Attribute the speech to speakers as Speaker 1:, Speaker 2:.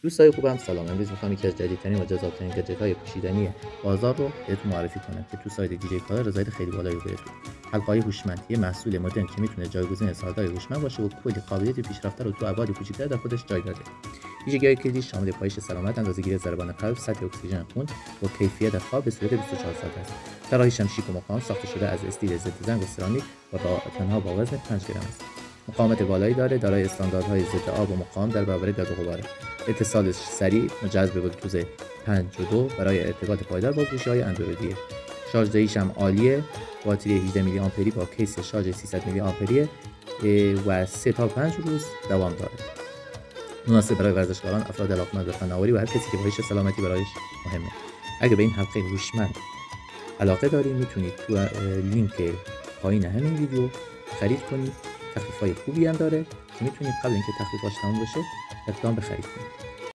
Speaker 1: دوستای خوبم سلام. امروز میخوام یکی از جدیدترین و جذابترین گجت‌های پوشیدنی بازار رو بهتون معرفی کنم که تو سایت دیجی کالر رضایت خیلی بالایی رو گرفته. حلقه‌های هوشمندی محصول مدرن که میتونه جایگزین سازهای هوشمند باشه و کلی قابلیت پیشرفته رو تو ابعاد کوچیک‌تر در خودش جای داده. ویژگی‌های کلیدی شامل پایش سلامت، اندازه‌گیری ضربان قلب، سطح اکسیژن خون و کیفیت خواب به صورت 24 ساعته است. طراحیش هم شیک و مقاوم، ساخته شده از استیل ضد زنگ و سرامیک و تنها با وزن 5 گرم است. مقاومت بالایی داره، دارای استانداردهای ضد آب و مقاوم در برابر گرد و غبار. اتصالش سریع، جذب بلوتوث 5.2 برای ارتباط پایدار با گوشی‌های اندرویدی. شارژ دهیش هم عالیه، باتری 18 میلی آمپری با کیس شارژ 300 میلی آمپری و 3 تا 5 روز دوام داره. مناسب برای ورزشکاران، افراد علاقمند به فناوری و هر کسی که پایش سلامتی برایش مهمه. اگه به این حلقه هوشمند علاقه دارید میتونید تو لینک پایین همین ویدیو خرید کنید. تخفیف‌های خوبی هم داره که میتونید قبل اینکه تخفیفاش تموم بشه اقدام به خرید کنید.